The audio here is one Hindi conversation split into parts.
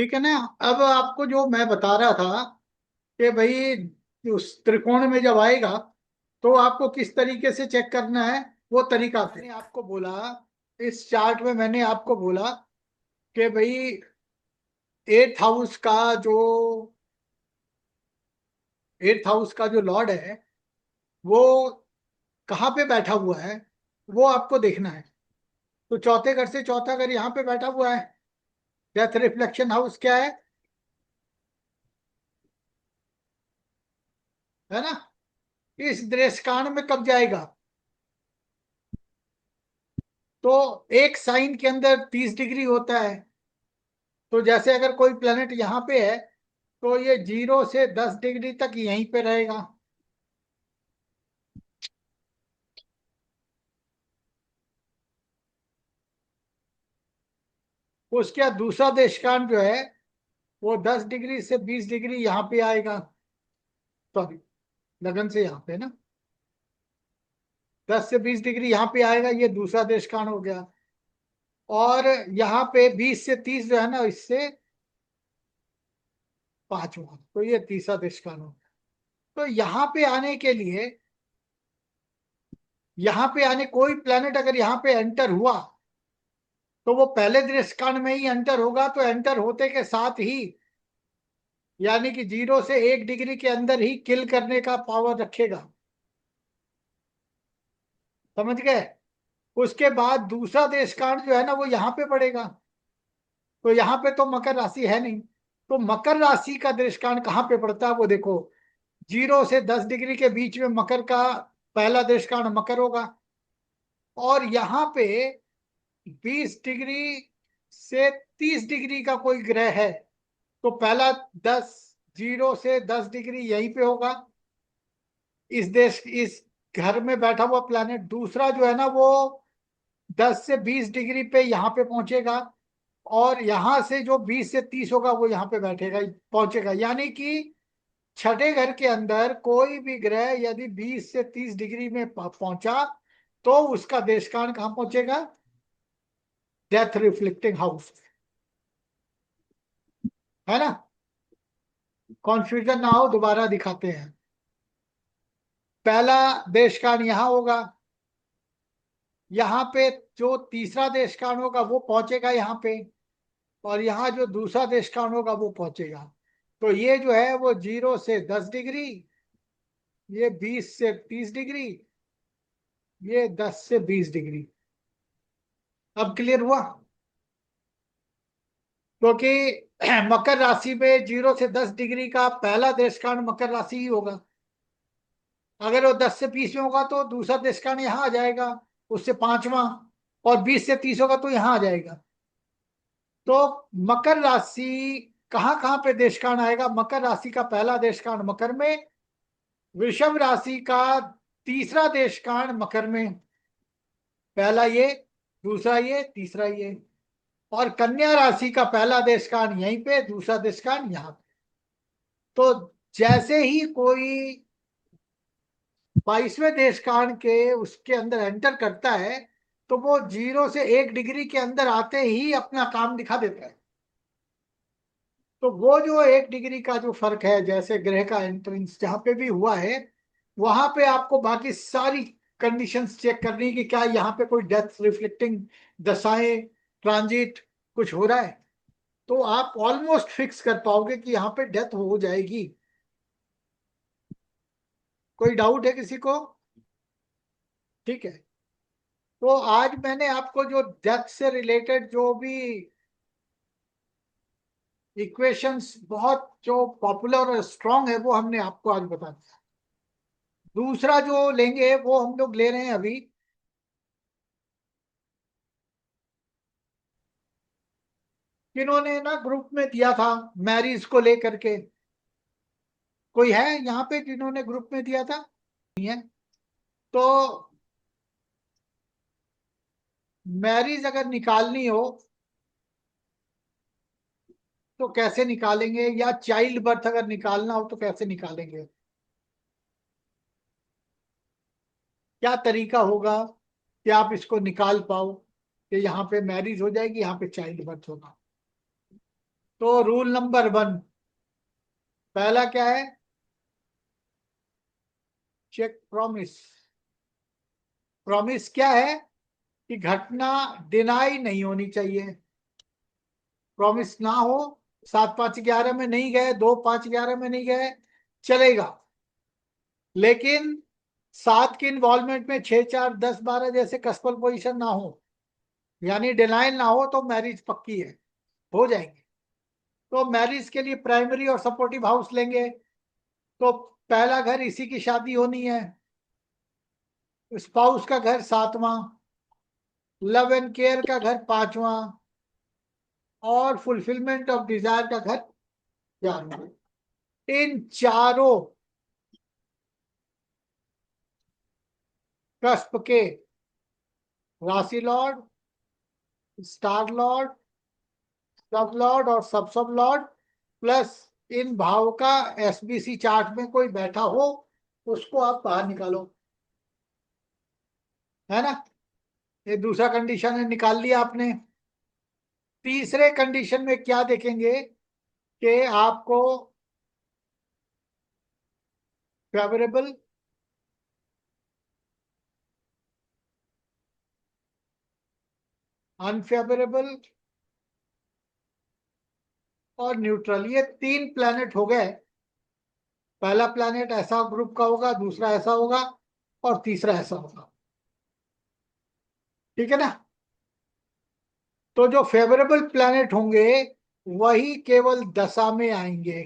ठीक है ना। अब आपको जो मैं बता रहा था कि भाई उस त्रिकोण में जब आएगा तो आपको किस तरीके से चेक करना है, वो तरीका मैंने आपको बोला। इस चार्ट में मैंने आपको बोला कि भाई एट्थ हाउस का जो एट्थ हाउस का जो लॉर्ड है वो कहाँ पे बैठा हुआ है, वो आपको देखना है। तो चौथे घर से चौथा घर यहाँ पे बैठा हुआ है। डेथ रिफ्लेक्शन हाउस क्या है ना। इस दृश्यकांड में कब जाएगा, तो एक साइन के अंदर 30 डिग्री होता है। तो जैसे अगर कोई प्लेनेट यहाँ पे है तो ये 0 से 10 डिग्री तक यहीं पे रहेगा। उसके बाद दूसरा देशकांड जो है वो 10 डिग्री से 20 डिग्री यहाँ पे आएगा। सॉरी, लगन से यहाँ पे ना 10 से 20 डिग्री यहाँ पे आएगा, ये दूसरा देशकांड हो गया। और यहाँ पे 20 से 30 जो है ना, इससे पांचवा, तो ये तीसरा देशकांड हो गया। तो यहाँ पे आने के लिए, यहाँ पे आने कोई प्लेनेट अगर यहाँ पे एंटर हुआ तो वो पहले दृष्टिकांड में ही एंटर होगा। तो एंटर होते के साथ ही यानी कि 0 से 1 डिग्री के अंदर ही किल करने का पावर रखेगा। समझ गए। उसके बाद दूसरा देशकांड जो है ना वो यहाँ पे पड़ेगा। तो यहाँ पे तो मकर राशि है नहीं, तो मकर राशि का देशकांड कहाँ पे पड़ता है वो देखो। 0 से 10 डिग्री के बीच में मकर का पहला देशकांड मकर होगा। और यहाँ पे 20 डिग्री से 30 डिग्री का कोई ग्रह है तो पहला 0 से 10 डिग्री यहीं पे होगा, इस घर में बैठा हुआ प्लैनेट। दूसरा जो है ना वो 10 से 20 डिग्री पे यहाँ पे पहुंचेगा। और यहां से जो 20 से 30 होगा वो यहाँ पे बैठेगा, पहुंचेगा। यानी कि छठे घर के अंदर कोई भी ग्रह यदि 20 से 30 डिग्री में पहुंचा तो उसका देशकांड कहाँ पहुंचेगा, डेथ रिफ्लेक्टिंग हाउस, है ना। कॉन्फ्यूजन ना हो, दोबारा दिखाते हैं। पहला देशकांड यहाँ होगा, यहाँ पे जो तीसरा देशकांड होगा वो पहुंचेगा यहाँ पे। और यहाँ जो दूसरा देशकांड होगा वो पहुंचेगा। तो ये जो है वो 0 से 10 डिग्री, ये 20 से 30 डिग्री, ये 10 से 20 डिग्री। अब क्लियर हुआ। क्योंकि मकर राशि में 0 से 10 डिग्री का पहला देशकांड मकर राशि ही होगा। अगर वो 10 से 20 में होगा तो दूसरा देशकांड यहाँ आ जाएगा, उससे पांचवा। और 20 से 30 होगा तो यहाँ आ जाएगा। तो मकर राशि कहाँ कहाँ पे देशकांड आएगा, मकर राशि का पहला देशकांड मकर में, वृषभ राशि का तीसरा देशकांड मकर में, पहला ये, दूसरा ये, तीसरा ये। और कन्या राशि का पहला देशकांड यहीं पे, दूसरा देशकांड यहाँ पे। तो जैसे ही कोई 22वें देशकांड के उसके अंदर एंटर करता है तो वो 0 से 1 डिग्री के अंदर आते ही अपना काम दिखा देता है। तो वो जो 1 डिग्री का जो फर्क है, जैसे ग्रह का एंट्रेंस जहां पे भी हुआ है वहां पे आपको बाकी सारी कंडीशंस चेक करनी है कि क्या यहाँ पे कोई डेथ रिफ्लेक्टिंग दशाएं, ट्रांजिट कुछ हो रहा है। तो आप ऑलमोस्ट फिक्स कर पाओगे कि यहाँ पे डेथ हो जाएगी। कोई डाउट है किसी को? ठीक है। तो आज मैंने आपको जो डेथ से रिलेटेड जो भी इक्वेशंस बहुत जो पॉपुलर और स्ट्रांग है वो हमने आपको आज बता दिया। दूसरा जो लेंगे वो हम लोग ले रहे हैं अभी, किन्होंने ना ग्रुप में दिया था मैरिज को लेकर के। कोई है यहाँ पे जिन्होंने ग्रुप में दिया था? नहीं है। तो मैरिज अगर निकालनी हो तो कैसे निकालेंगे, या चाइल्ड बर्थ अगर निकालना हो तो कैसे निकालेंगे, क्या तरीका होगा कि आप इसको निकाल पाओ कि यहाँ पे मैरिज हो जाएगी, यहाँ पे चाइल्ड बर्थ होगा। तो रूल नंबर 1 पहला क्या है? Check promise. प्रॉमिस क्या है? कि घटना डिनाई नहीं होनी चाहिए। प्रॉमिस ना हो, 7-5-11 में नहीं गए, 2-5-11 में नहीं गए, चलेगा। लेकिन 7 की इन्वॉल्वमेंट में 6-4-10-12 जैसे कस्पल पोजीशन ना हो, यानी डिनाइल ना हो, तो मैरिज पक्की है, हो जाएंगे। तो मैरिज के लिए प्राइमरी और सपोर्टिव हाउस लेंगे। तो पहला घर इसी की शादी होनी है, स्पाउस का घर 7वां, लव एंड केयर का घर 5वां, और फुलफिलमेंट ऑफ डिजायर का घर 11वां। इन चारों कस्प के राशि लॉर्ड, स्टार लॉर्ड, सब लॉर्ड और सब लॉर्ड, प्लस इन भाव का एसबीसी चार्ट में कोई बैठा हो, उसको आप बाहर निकालो। है ना? ये दूसरा कंडीशन है, निकाल लिया आपने। तीसरे कंडीशन में क्या देखेंगे कि आपको फेवरेबल, अनफेवरेबल और न्यूट्रल, ये 3 प्लैनेट हो गए। पहला प्लैनेट ऐसा ग्रुप का होगा, दूसरा ऐसा होगा, और तीसरा ऐसा होगा। ठीक है ना? तो जो फेवरेबल प्लैनेट होंगे वही केवल दशा में आएंगे,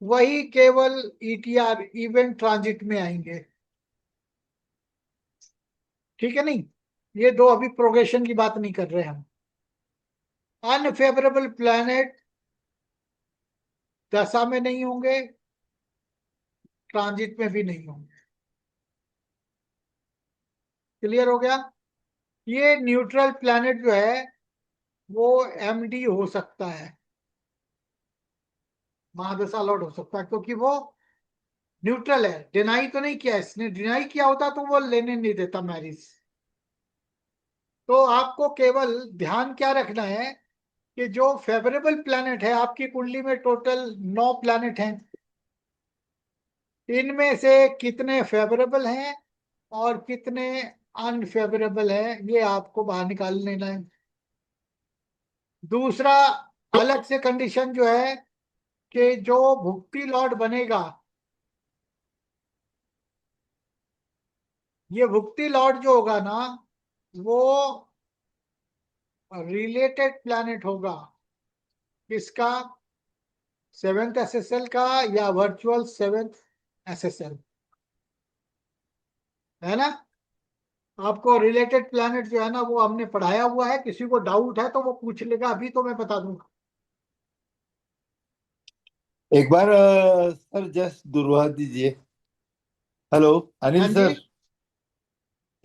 वही केवल ईटीआर, इवेंट ट्रांजिट में आएंगे। ठीक है? नहीं, ये दो अभी प्रोग्रेशन की बात नहीं कर रहे हम। अनफेवरेबल प्लैनेट दशा में नहीं होंगे, ट्रांजिट में भी नहीं होंगे। क्लियर हो गया? ये न्यूट्रल प्लैनेट जो है वो एमडी हो सकता है, महादशा लॉर्ड हो सकता है, क्योंकि वो न्यूट्रल है। डिनाई तो नहीं किया, इसने डिनाई किया होता तो वो लेने नहीं देता मैरिज। तो आपको केवल ध्यान क्या रखना है कि जो फेवरेबल प्लैनेट है, आपकी कुंडली में टोटल 9 प्लैनेट हैं, इनमें से कितने फेवरेबल हैं और कितने अनफेवरेबल हैं, ये आपको बाहर निकाल लेना है। दूसरा अलग से कंडीशन जो है कि जो भुक्ति लॉर्ड बनेगा, ये भुक्ति लॉर्ड जो होगा ना, वो रिलेटेड प्लैनेट होगा। किसका? 7th एसएसएल का, या वर्चुअल 7th एसएसएल। है ना? आपको रिलेटेड प्लैनेट जो है ना वो हमने पढ़ाया हुआ है, किसी को डाउट है तो वो पूछ लेगा, अभी तो मैं बता दूंगा। एक बार सर जस्ट दोहरा दीजिए। हेलो हाँ अनिल जी। सर,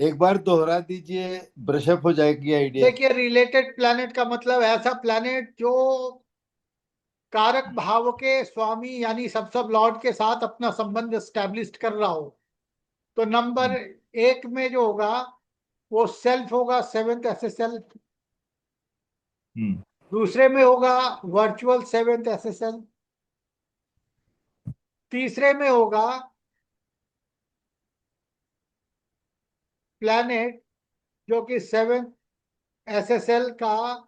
एक बार दोहरा दीजिए, ब्रशअप हो जाएगी आइडिया। देखिए, रिलेटेड प्लैनेट का मतलब ऐसा प्लैनेट जो कारक भाव के स्वामी यानी सब लॉर्ड के साथ अपना संबंध स्टैब्लिश कर रहा हो। तो नंबर 1 में जो होगा वो सेल्फ होगा, 7th एसएसएल। हम्म। दूसरे में होगा वर्चुअल 7th एसएसएल। तीसरे में होगा प्लैनेट जो कि 7th एसएसएल का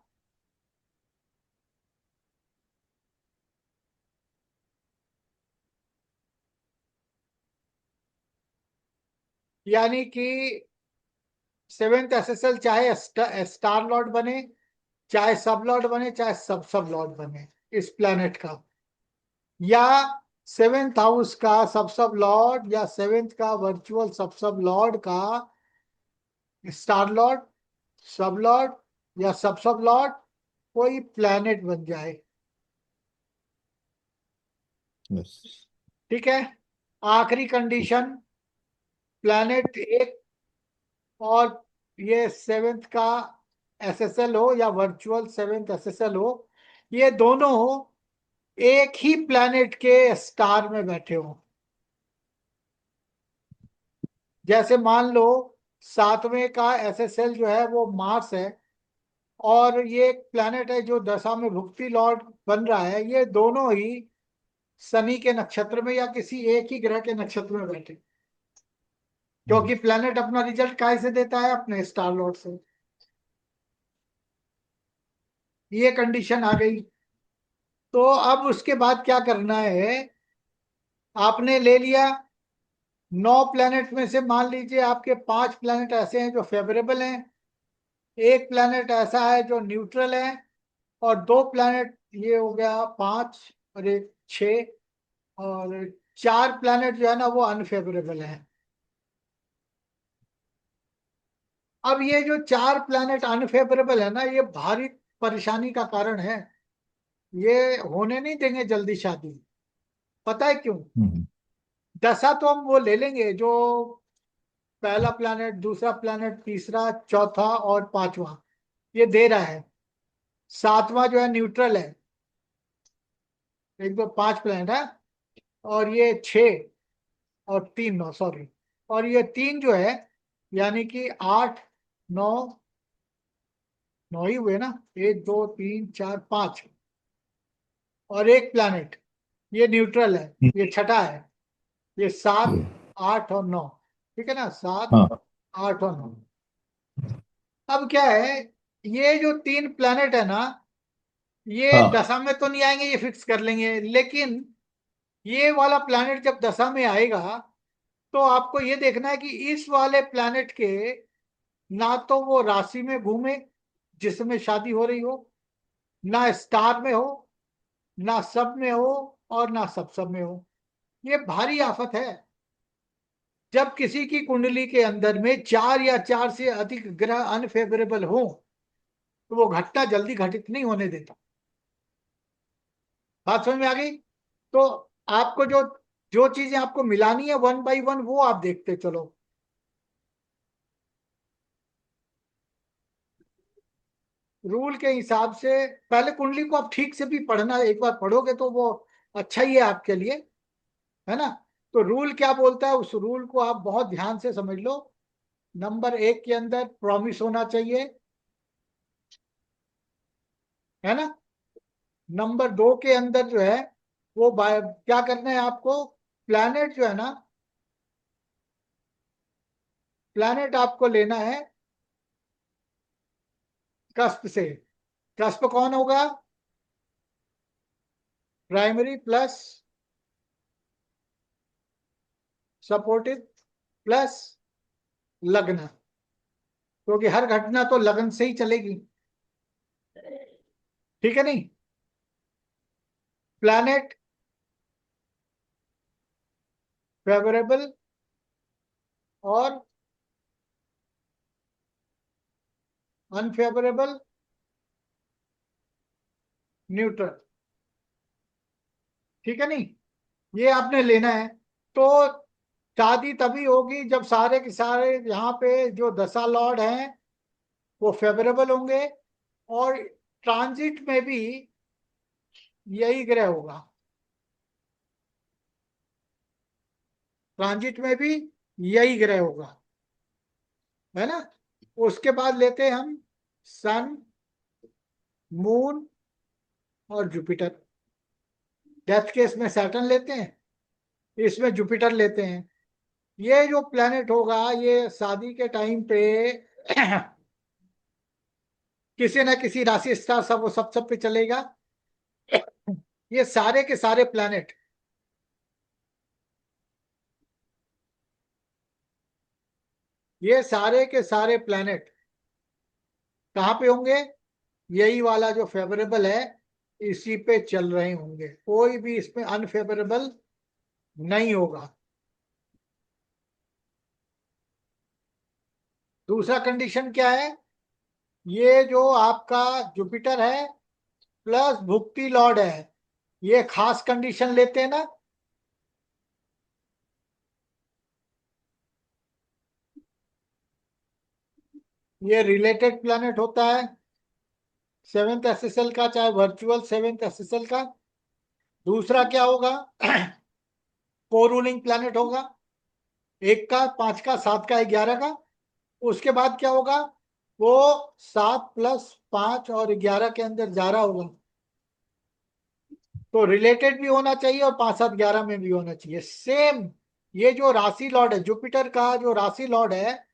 यानी कि 7th एसएसएल चाहे स्टार लॉर्ड बने, चाहे सब लॉर्ड बने, चाहे सब लॉर्ड बने इस प्लैनेट का, या 7th हाउस का सब लॉर्ड, या 7th का वर्चुअल सब लॉर्ड का स्टार लॉर्ड, सब लॉर्ड, या सब लॉर्ड, कोई प्लैनेट बन जाए। यस। ठीक है? आखिरी कंडीशन, प्लैनेट एक और ये 7th का एसएसएल हो या वर्चुअल 7th एसएसएल हो, ये दोनों एक ही प्लैनेट के स्टार में बैठे हो। जैसे मान लो 7वें का एसएसएल जो है वो मार्स है, और ये एक प्लैनेट है जो दशा में भुक्ति लॉर्ड बन रहा है, ये दोनों ही शनि के नक्षत्र में या किसी एक ही ग्रह के नक्षत्र में बैठे, क्योंकि प्लैनेट अपना रिजल्ट काय से देता है, अपने स्टार लॉर्ड से। ये कंडीशन आ गई। तो अब उसके बाद क्या करना है, आपने ले लिया 9 प्लैनेट में से, मान लीजिए आपके 5 प्लैनेट ऐसे हैं जो फेवरेबल हैं, एक प्लैनेट ऐसा है जो न्यूट्रल है, और 2 प्लैनेट, ये हो गया 5 और एक 6, और 4 प्लैनेट जो है ना वो अनफेवरेबल है। अब ये जो 4 प्लैनेट अनफेवरेबल है ना, ये भारी परेशानी का कारण है। ये होने नहीं देंगे जल्दी शादी। पता है क्यों? हम्म। दशा तो हम वो ले लेंगे जो पहला प्लैनेट, दूसरा प्लैनेट, तीसरा, चौथा और पांचवा ये दे रहा है। सातवां जो है न्यूट्रल है, एक दो 5 प्लैनेट है, और ये 6 और 3 9, सॉरी, और ये 3 जो है, यानी कि 8 9, 9 ही हुए ना, 1 2 3 4 5, और एक प्लैनेट ये न्यूट्रल है, ये छठा है, ये 7 8 और 9। ठीक है ना, 7 8 और 9। अब क्या है, ये जो 3 प्लैनेट है ना, ये हाँ। दशा में तो नहीं आएंगे, ये फिक्स कर लेंगे, लेकिन ये वाला प्लैनेट जब दशा में आएगा तो आपको ये देखना है कि इस वाले प्लैनेट के ना तो वो राशि में घूमे जिसमें शादी हो रही हो, ना स्टार में हो, ना सब में हो, और ना सब सब में हो। ये भारी आफत है। जब किसी की कुंडली के अंदर में 4 या 4 से अधिक ग्रह अनफेवरेबल हो तो वो घटना जल्दी घटित नहीं होने देता। बात समझ में आ गई? तो आपको जो जो चीजें आपको मिलानी है 1 बाई 1 वो आप देखते चलो। रूल के हिसाब से पहले कुंडली को आप ठीक से भी पढ़ना, एक बार पढ़ोगे तो वो अच्छा ही है आपके लिए, है ना। तो रूल क्या बोलता है, उस रूल को आप बहुत ध्यान से समझ लो। नंबर 1 के अंदर प्रॉमिस होना चाहिए, है ना। नंबर 2 के अंदर जो है वो क्या करना है आपको, प्लैनेट जो है ना, प्लैनेट आपको लेना है कस्प से। कस्प कौन होगा? प्राइमरी प्लस सपोर्टिव प्लस लग्न, क्योंकि हर घटना तो लगन से ही चलेगी। ठीक है नहीं? प्लैनेट फेवरेबल और अनफेवरेबल, न्यूट्रल। ठीक है नहीं? ये आपने लेना है। तो शादी तभी होगी जब सारे के सारे यहाँ पे जो दशा लॉर्ड हैं वो फेवरेबल होंगे, और ट्रांजिट में भी यही ग्रह होगा, ट्रांजिट में भी यही ग्रह होगा, है ना। उसके बाद लेते हैं हम सन, मून और जुपिटर। डेथ केस में सैटर्न लेते हैं, इसमें जुपिटर लेते हैं। ये जो प्लेनेट होगा ये शादी के टाइम पे किसी न किसी राशि स्टार सब वो सब पे चलेगा। ये सारे के सारे प्लेनेट, ये सारे के सारे प्लेनेट कहाँ पे होंगे? यही वाला जो फेवरेबल है इसी पे चल रहे होंगे, कोई भी इसमें अनफेवरेबल नहीं होगा। दूसरा कंडीशन क्या है, ये जो आपका जुपिटर है प्लस भुक्ति लॉर्ड है, ये खास कंडीशन लेते हैं ना। ये रिलेटेड प्लैनेट होता है सेवेंथ एसएसएल का, चाहे वर्चुअल सेवेंथ एसएसएल का। दूसरा क्या होगा, को रूलिंग प्लैनेट होगा, 1 का, 5 का, 7 का, 11 का। उसके बाद क्या होगा, वो 7 + 5 और 11 के अंदर जा रहा होगा, तो रिलेटेड भी होना चाहिए और 5 7 11 में भी होना चाहिए सेम। ये जो राशि लॉर्ड है, जुपिटर का जो राशि लॉर्ड है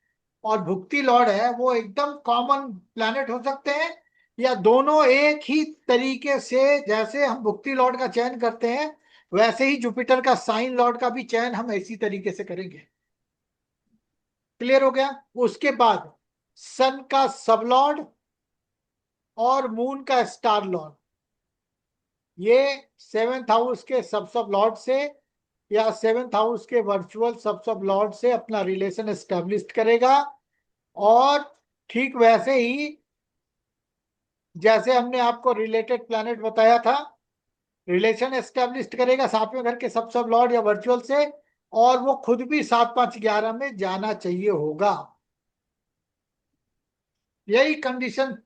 और भुक्ति लॉर्ड है, वो एकदम कॉमन प्लैनेट हो सकते हैं, या दोनों एक ही तरीके से, जैसे हम भुक्ति लॉर्ड का चयन करते हैं वैसे ही जुपिटर का साइन लॉर्ड का भी चयन हम इसी तरीके से करेंगे। क्लियर हो गया? उसके बाद सन का सब लॉर्ड और मून का स्टार लॉर्ड, ये 7th हाउस के सब सब लॉर्ड से या 7th हाउस के वर्चुअल सब सब लॉर्ड से अपना रिलेशन एस्टेब्लिश करेगा। और ठीक वैसे ही जैसे हमने आपको रिलेटेड प्लैनेट बताया था, रिलेशन एस्टेब्लिश करेगा 7वें घर के सब सब लॉर्ड या वर्चुअल से, और वो खुद भी 7 5 11 में जाना चाहिए होगा। यही कंडीशन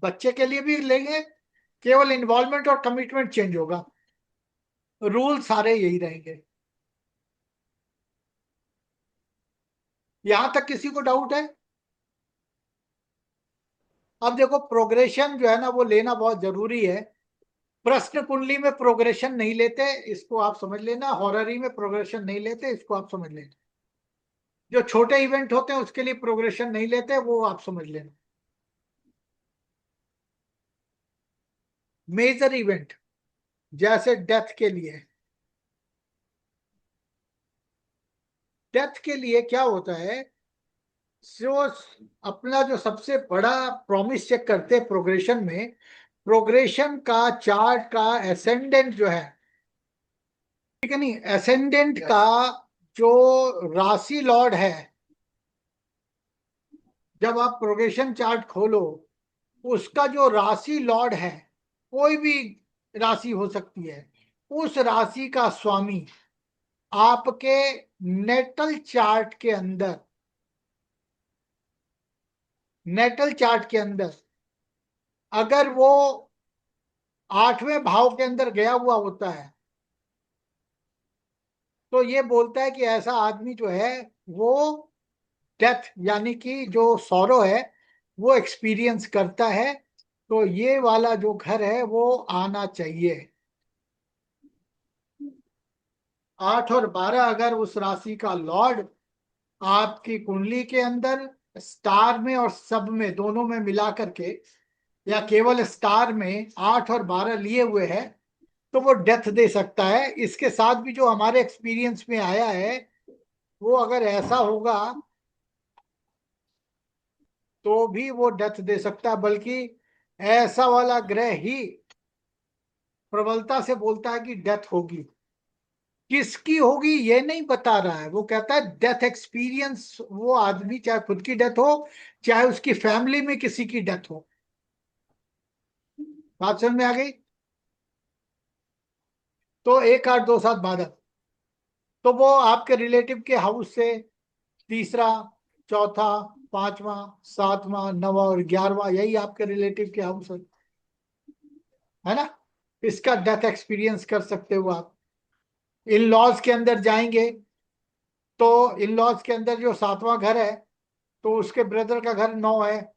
बच्चे के लिए भी लेंगे, केवल इन्वॉल्वमेंट और कमिटमेंट चेंज होगा, रूल सारे यही रहेंगे। यहां तक किसी को डाउट है? अब देखो, प्रोग्रेशन जो है ना वो लेना बहुत जरूरी है। प्रश्न कुंडली में प्रोग्रेशन नहीं लेते, इसको आप समझ लेना। हॉररी में प्रोग्रेशन नहीं लेते, इसको आप समझ लेना। जो छोटे इवेंट होते हैं उसके लिए प्रोग्रेशन नहीं लेते, वो आप समझ लेना। मेजर इवेंट जैसे डेथ के लिए, डेथ के लिए क्या होता है, जो अपना जो सबसे बड़ा प्रॉमिस चेक करते हैं प्रोग्रेशन में, प्रोग्रेशन का चार्ट का एसेंडेंट जो है, ठीक है नहीं, एसेंडेंट का जो राशि लॉर्ड है, जब आप प्रोग्रेशन चार्ट खोलो, उसका जो राशि लॉर्ड है, कोई भी राशि हो सकती है, उस राशि का स्वामी आपके नेटल चार्ट के अंदर, नेटल चार्ट के अंदर अगर वो 8वें भाव के अंदर गया हुआ होता है, तो ये बोलता है कि ऐसा आदमी जो है वो डेथ यानी कि जो सॉरो है वो एक्सपीरियंस करता है। तो ये वाला जो घर है वो आना चाहिए। 8 और 12 अगर उस राशि का लॉर्ड आपकी कुंडली के अंदर स्टार में और सब में, दोनों में मिला करके, या केवल स्टार में 8 और 12 लिए हुए है, तो वो डेथ दे सकता है। इसके साथ भी जो हमारे एक्सपीरियंस में आया है, वो अगर ऐसा होगा तो भी वो डेथ दे सकता है, बल्कि ऐसा वाला ग्रह ही प्रबलता से बोलता है कि डेथ होगी। किसकी होगी ये नहीं बता रहा है, वो कहता है डेथ एक्सपीरियंस, वो आदमी चाहे खुद की डेथ हो, चाहे उसकी फैमिली में किसी की डेथ हो। बात समझ में आ गई? तो 1 8 2 7 12, तो वो आपके रिलेटिव के हाउस से तीसरा, चौथा, पांचवा, सातवां, नवा और 11वां, यही आपके रिलेटिव के हाउस है ना। इसका डेथ एक्सपीरियंस कर सकते हो आप। इन लॉज के अंदर जाएंगे तो इन लॉज के अंदर जो 7वां घर है, तो उसके ब्रदर का घर 9 है,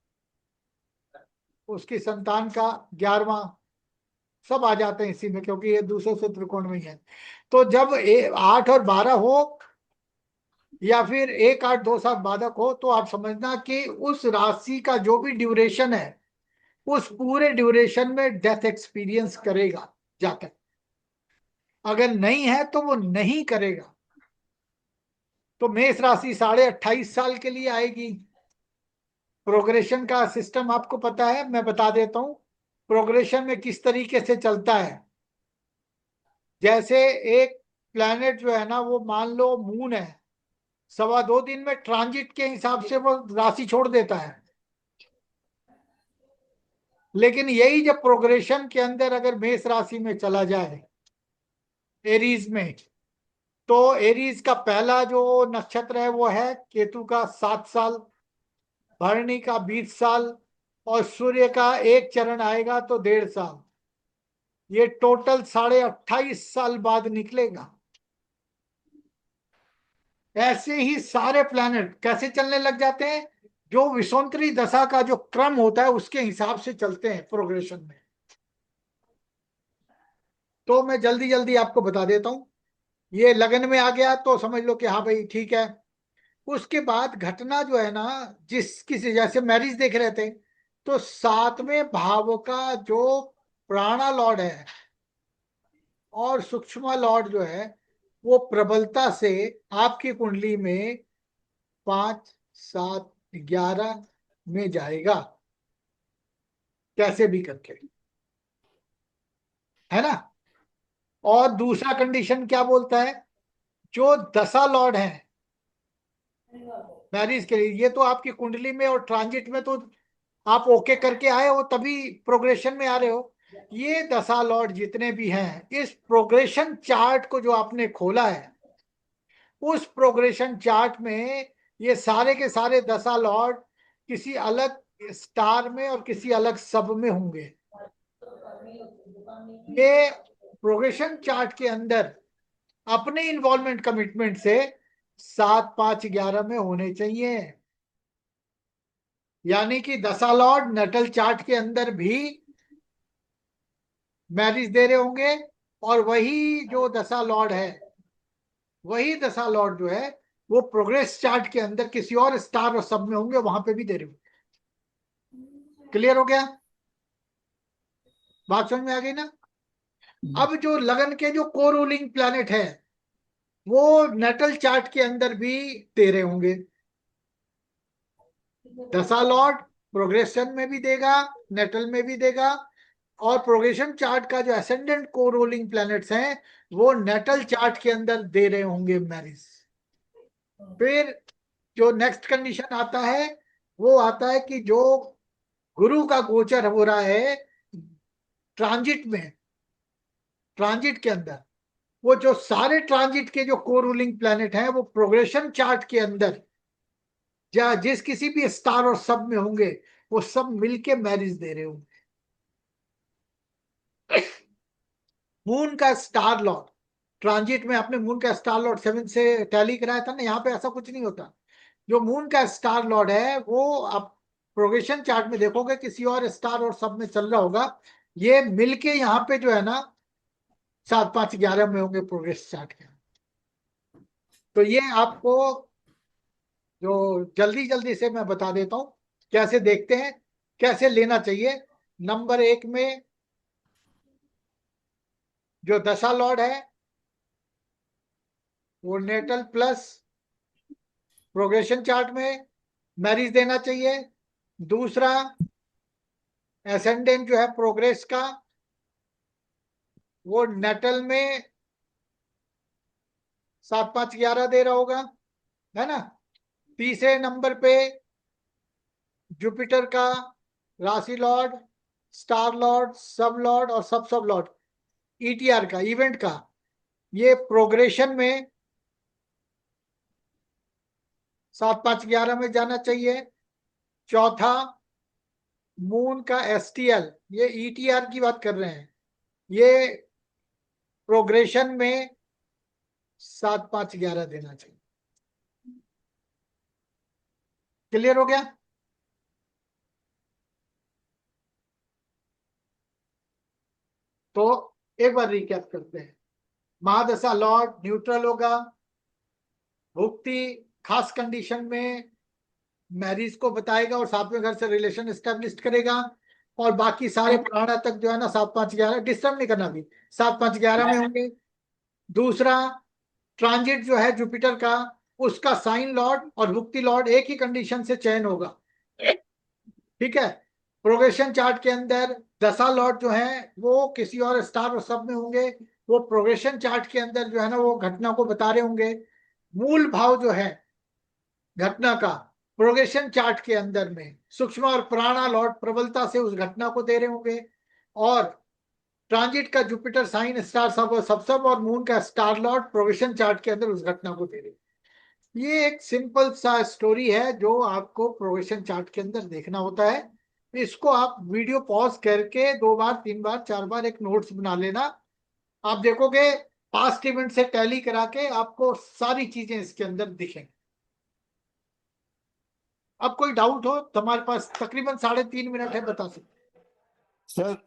उसकी संतान का 11वां, सब आ जाते हैं इसी में, क्योंकि ये दूसरे से त्रिकोण में ही है। तो जब 8 और 12 हो, या फिर 1 8 2 7 बाधक हो, तो आप समझना कि उस राशि का जो भी ड्यूरेशन है, उस पूरे ड्यूरेशन में डेथ एक्सपीरियंस करेगा जाकर। अगर नहीं है तो वो नहीं करेगा। तो मेष राशि 28.5 साल के लिए आएगी। प्रोग्रेशन का सिस्टम आपको पता है, मैं बता देता हूं प्रोग्रेशन में किस तरीके से चलता है। जैसे एक प्लैनेट जो है ना, वो मान लो मून है, 2.25 दिन में ट्रांजिट के हिसाब से वो राशि छोड़ देता है। लेकिन यही जब प्रोग्रेशन के अंदर अगर मेष राशि में चला जाए, एरीज में, तो एरीज का पहला जो नक्षत्र है वो है केतु का 7 साल, भरणी का 20 साल, और सूर्य का एक चरण आएगा तो 1.5 साल। ये टोटल 28.5 साल बाद निकलेगा। ऐसे ही सारे प्लैनेट कैसे चलने लग जाते हैं, जो विषुवंतरी दशा का जो क्रम होता है उसके हिसाब से चलते हैं प्रोग्रेशन में। तो मैं जल्दी जल्दी आपको बता देता हूं। ये लगन में आ गया तो समझ लो कि हाँ भाई ठीक है। उसके बाद घटना जो है ना, जिस किसी जैसे मैरिज देख रहे थे, तो सातवें भाव का जो प्राणा लॉर्ड है और सूक्ष्म लॉर्ड जो है, वो प्रबलता से आपकी कुंडली में 5 7 11 में जाएगा, कैसे भी करके, है ना। और दूसरा कंडीशन क्या बोलता है, जो दशा लॉर्ड है मैरिज के लिए, ये तो आपकी कुंडली में और ट्रांजिट में तो आप ओके करके आए हो, तभी प्रोग्रेशन में आ रहे हो। ये दशा लॉर्ड जितने भी हैं, इस प्रोग्रेशन चार्ट को जो आपने खोला है, उस प्रोग्रेशन चार्ट में ये सारे के सारे दशा लॉर्ड किसी अलग स्टार में और किसी अलग सब में होंगे। ये प्रोग्रेशन चार्ट के अंदर अपने इन्वॉल्वमेंट कमिटमेंट से 7 5 11 में होने चाहिए। यानी कि दशा लॉर्ड नटल चार्ट के अंदर भी मैरिज दे रहे होंगे, और वही जो दशा लॉर्ड है, वही दशा लॉर्ड जो है, वो प्रोग्रेस चार्ट के अंदर किसी और स्टार और सब में होंगे, वहां पे भी दे रहे होंगे। क्लियर हो गया? बात समझ में आ गई ना? अब जो लगन के जो को रूलिंग प्लैनेट है, वो नेटल चार्ट के अंदर भी दे रहे होंगे। दशा लॉर्ड प्रोग्रेशन में भी देगा, नेटल में भी देगा, और प्रोग्रेशन चार्ट का जो असेंडेंट को रूलिंग प्लैनेट्स हैं, वो नेटल चार्ट के अंदर दे रहे होंगे मैरिज। फिर जो नेक्स्ट कंडीशन आता है, वो आता है कि जो गुरु का गोचर हो रहा है ट्रांजिट में, ट्रांजिट के अंदर, वो जो सारे ट्रांजिट के जो को रूलिंग प्लैनेट हैं, वो प्रोग्रेशन चार्ट के अंदर या जिस किसी भी स्टार और सब में होंगे, वो सब मिलके मैरिज दे रहे होंगे। मून का स्टार लॉर्ड ट्रांजिट में, आपने मून का स्टार लॉर्ड 7 से टैली कराया था ना, यहाँ पे ऐसा कुछ नहीं होता। जो मून का स्टार लॉर्ड है, वो आप प्रोग्रेशन चार्ट में देखोगे किसी और स्टार और सब में चल रहा होगा, ये मिलके यहाँ पे जो है ना 7 5 11 में होंगे प्रोग्रेस चार्ट के। तो ये आपको जो जल्दी जल्दी से मैं बता देता हूँ कैसे देखते हैं, कैसे लेना चाहिए। नंबर 1 में जो दशा लॉर्ड है, वो नेटल प्लस प्रोग्रेशन चार्ट में मैरिज देना चाहिए। दूसरा, एसेंडेंट जो है प्रोग्रेस का, वो नेटल में 7 5 11 दे रहा होगा, है ना। तीसरे नंबर पे जुपिटर का राशि लॉर्ड, स्टार लॉर्ड, सब लॉर्ड और सब लॉर्ड, ईटीआर का, इवेंट का, ये प्रोग्रेशन में 7 5 11 में जाना चाहिए। चौथा, मून का एसटीएल, ये ईटीआर की बात कर रहे हैं, ये प्रोग्रेशन में 7 5 11 देना चाहिए। क्लियर हो गया? तो एक बार रिकैप करते हैं। महादशा लॉर्ड न्यूट्रल होगा, भुक्ति खास कंडीशन में मैरिज को बताएगा और सातवें घर से रिलेशन एस्टेब्लिश करेगा, और बाकी सारे प्राणा तक जो है ना 7 5 11 डिस्टर्ब नहीं करना भी, 7 5 11 में होंगे। दूसरा, ट्रांजिट जो है जुपिटर का, उसका साइन लॉर्ड और भुक्ति लॉर्ड एक ही कंडीशन से चयन होगा, ठीक है। प्रोग्रेशन चार्ट के अंदर दशा लॉर्ड जो है, वो किसी और स्टार और सब में होंगे, वो प्रोग्रेशन चार्ट के अंदर जो है ना वो घटना को बता रहे होंगे। मूल भाव जो है घटना का, प्रोग्रेशन चार्ट के अंदर में सूक्ष्म और प्राणा लॉर्ड प्रबलता से उस घटना को दे रहे होंगे, और ट्रांजिट का जुपिटर साइन स्टार सब और सब और मून का स्टार लॉर्ड प्रोग्रेशन चार्ट के अंदर उस घटना को दे रहे हैं। ये एक सिंपल सा स्टोरी है जो आपको प्रोग्रेशन चार्ट के अंदर देखना होता है। इसको आप वीडियो पॉज करके 2 बार 3 बार 4 बार एक नोट्स बना लेना। आप देखोगे पास्ट इवेंट से टैली करा के आपको सारी चीजें इसके अंदर दिखेंगी। अब कोई डाउट हो तो हमारे पास तकरीबन 3.5 मिनट है, बता सकते। सर